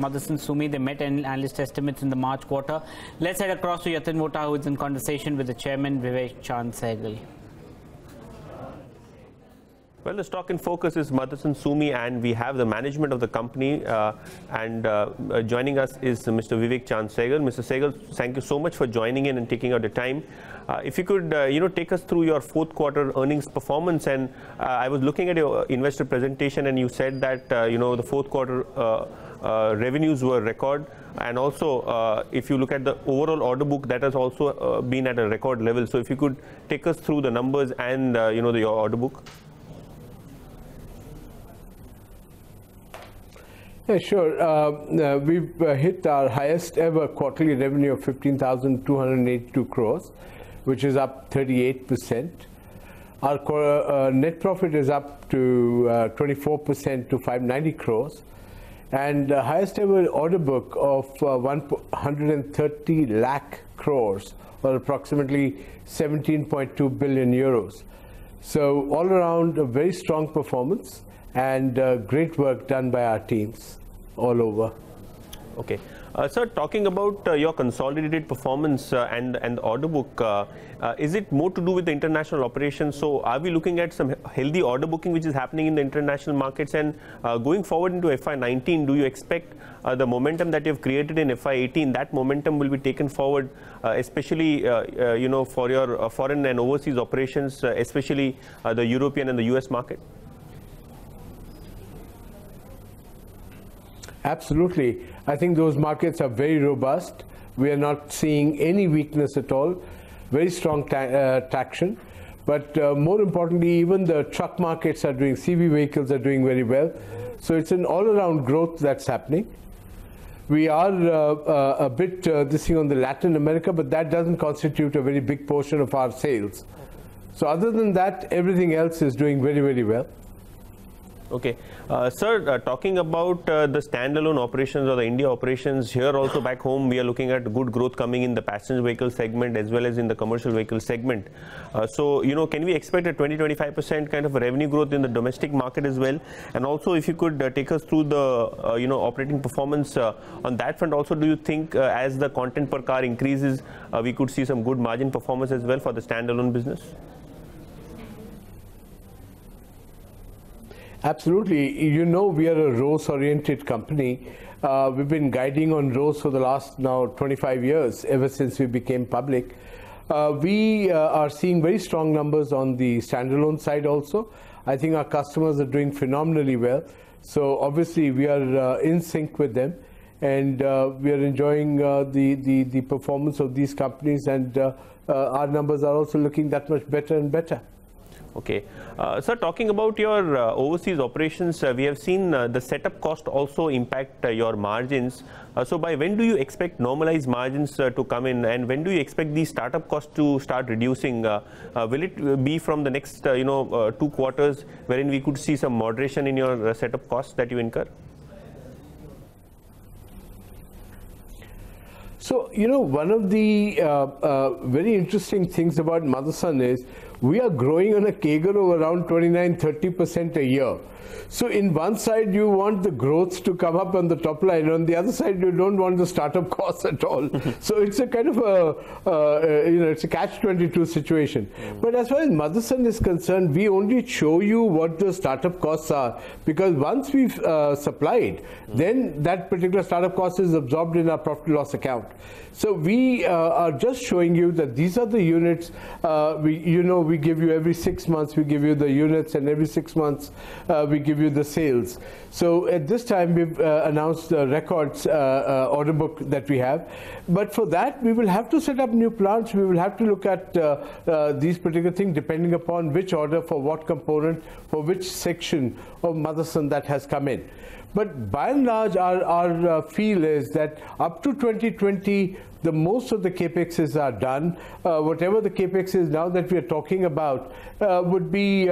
Motherson Sumi. They met analyst estimates in the March quarter. Let's head across to Yatin Vota, who is in conversation with the chairman, Vivek, Chaand, Sehgal. Well, the stock in focus is Motherson Sumi, and we have the management of the company. Joining us is Mr. Vivek, Chaand, Sehgal. Mr. Sehgal, thank you so much for joining in and taking out the time. If you could, take us through your fourth quarter earnings performance. And I was looking at your investor presentation, and you said that the fourth quarter revenues were record, and also if you look at the overall order book, that has also been at a record level. So if you could take us through the numbers and your order book. Yeah, sure. We've hit our highest ever quarterly revenue of 15,282 crores, which is up 38%. Our net profit is up to 24% to 590 crores. And the highest ever order book of 130 lakh crores, or approximately 17.2 billion euros. So all around a very strong performance and great work done by our teams all over. Okay. Sir, talking about your consolidated performance and the order book, is it more to do with the international operations? So are we looking at some healthy order booking which is happening in the international markets? And going forward into FY19, do you expect the momentum that you've created in FY18, that momentum will be taken forward, especially for your foreign and overseas operations, especially the European and the US market? Absolutely. I think those markets are very robust. We are not seeing any weakness at all. Very strong traction. But more importantly, even the truck markets are doing, CV vehicles are doing very well. So it's an all-around growth that's happening. We are a bit this thing on the Latin America, but that doesn't constitute a very big portion of our sales. So other than that, everything else is doing very, very well. Okay. Sir, talking about the standalone operations or the India operations, here also back home, we are looking at good growth coming in the passenger vehicle segment as well as in the commercial vehicle segment. So, can we expect a 20-25% kind of a revenue growth in the domestic market as well? And also, if you could take us through the, operating performance on that front also, do you think as the content per car increases, we could see some good margin performance as well for the standalone business? Absolutely. We are a ROCE-oriented company. We've been guiding on ROCE for the last now 25 years, ever since we became public. We are seeing very strong numbers on the standalone side also. I think our customers are doing phenomenally well. So obviously we are in sync with them, and we are enjoying the performance of these companies, and our numbers are also looking that much better and better. Okay. Sir, talking about your overseas operations, we have seen the setup cost also impact your margins. So by when do you expect normalized margins to come in, and when do you expect these startup costs to start reducing? Will it be from the next 2 quarters wherein we could see some moderation in your setup costs that you incur? So, one of the very interesting things about Motherson is we are growing on a CAGR of around 29-30% a year. So in one side, you want the growth to come up on the top line. On the other side, you don't want the startup costs at all. So it's a kind of it's a catch-22 situation. But as far as Motherson is concerned, we only show you what the startup costs are, because once we've supplied, then that particular startup cost is absorbed in our profit and loss account. So we are just showing you that these are the units. We give you every 6 months, we give you the units, and every 6 months we give you the sales. So at this time we've announced the records order book that we have. But for that we will have to set up new plants. We will have to look at these particular things depending upon which order for what component for which section of Motherson that has come in. But by and large, our feel is that up to 2020, the most of the capexes are done. Whatever the capex is now that we are talking about would be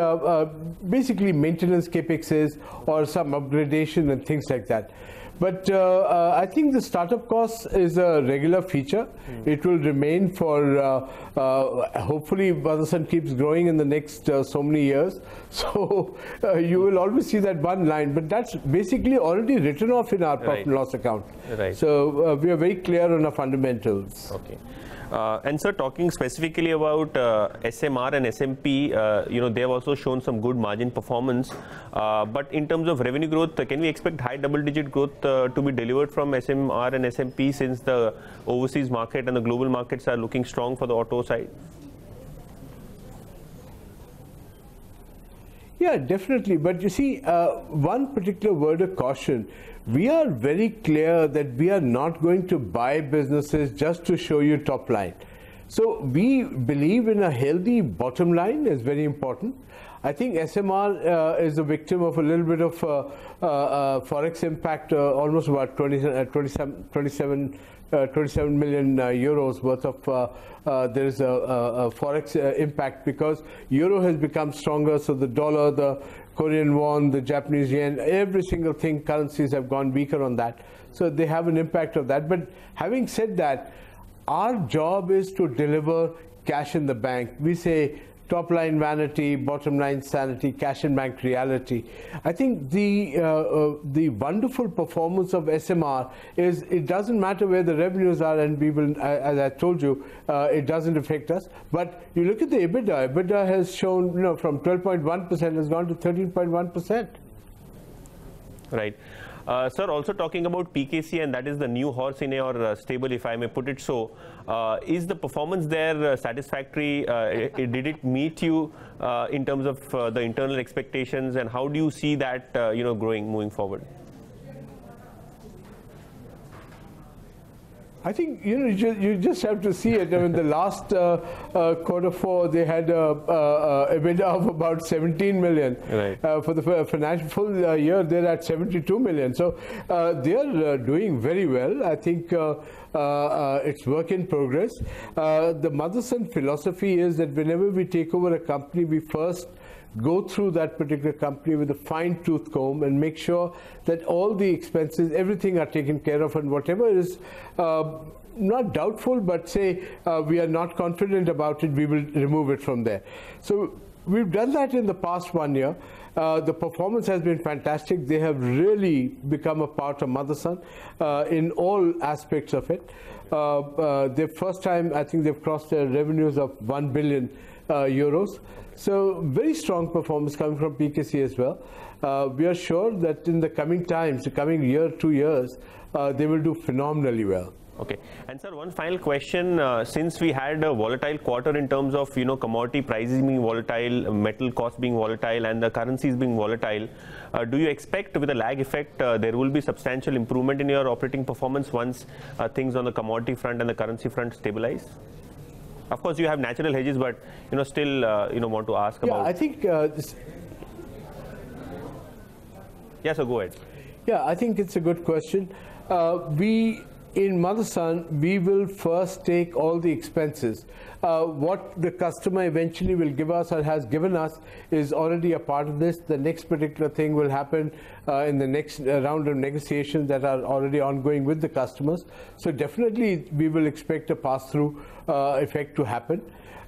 basically maintenance capexes or some upgradation and things like that. But I think the startup cost is a regular feature. It will remain for, hopefully Motherson keeps growing in the next so many years. So you will always see that one line, but that's basically already written off in our profit and loss account. Right. So we are very clear on our fundamentals. Okay. And sir, talking specifically about SMR and SMP, they have also shown some good margin performance. But in terms of revenue growth, can we expect high double-digit growth to be delivered from SMR and SMP since the overseas market and the global markets are looking strong for the auto side? Yeah, definitely. But you see, one particular word of caution. We are very clear that we are not going to buy businesses just to show you top line. So we believe in a healthy bottom line is very important. I think SMR is a victim of a little bit of forex impact, almost about 27 million euros worth of there is a forex impact because euro has become stronger, so the dollar, the Korean won, the Japanese yen, every single thing, currencies have gone weaker on that. So they have an impact of that. But having said that, our job is to deliver cash in the bank. We say top line vanity, bottom line sanity, cash in bank reality. I think the wonderful performance of SMR is it doesn't matter where the revenues are, and we will, as I told you, it doesn't affect us. But you look at the EBITDA. EBITDA has shown, from 12.1% has gone to 13.1%. Right. Sir, also talking about PKC, and that is the new horse in your stable, if I may put it so. Is the performance there satisfactory? Did it meet you in terms of the internal expectations, and how do you see that growing moving forward? I think you just have to see it. I mean, the last Q4 they had EBITDA of about 17 million. Right. For the financial full year, they're at 72 million. So they are doing very well. I think it's work in progress. The Motherson philosophy is that whenever we take over a company, we first go through that particular company with a fine-tooth comb and make sure that all the expenses, everything are taken care of, and whatever is not doubtful, but say we are not confident about it, we will remove it from there. So we've done that in the past 1 year. The performance has been fantastic. They have really become a part of Motherson in all aspects of it. The first time, I think they've crossed their revenues of 1 billion euros. So very strong performance coming from PKC as well. We are sure that in the coming times, the coming year, 2 years, they will do phenomenally well. Okay. And sir, one final question. Since we had a volatile quarter in terms of commodity prices being volatile, metal costs being volatile, and the currencies being volatile, do you expect with a lag effect there will be substantial improvement in your operating performance once things on the commodity front and the currency front stabilize? Of course, you have natural hedges, but still want to ask about. Yeah, I think. Yes, so go ahead. Yeah, I think it's a good question. In Motherson, we will first take all the expenses. What the customer eventually will give us or has given us is already a part of this. The next particular thing will happen in the next round of negotiations that are already ongoing with the customers. So definitely we will expect a pass-through effect to happen.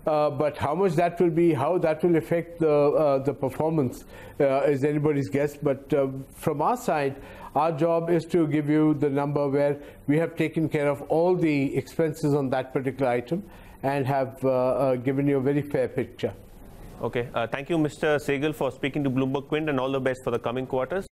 But how much that will be, how that will affect the performance is anybody's guess. But from our side, our job is to give you the number where we have taken care of all the expenses on that particular item and have given you a very fair picture. Okay. Thank you, Mr. Sehgal, for speaking to Bloomberg Quint, and all the best for the coming quarters.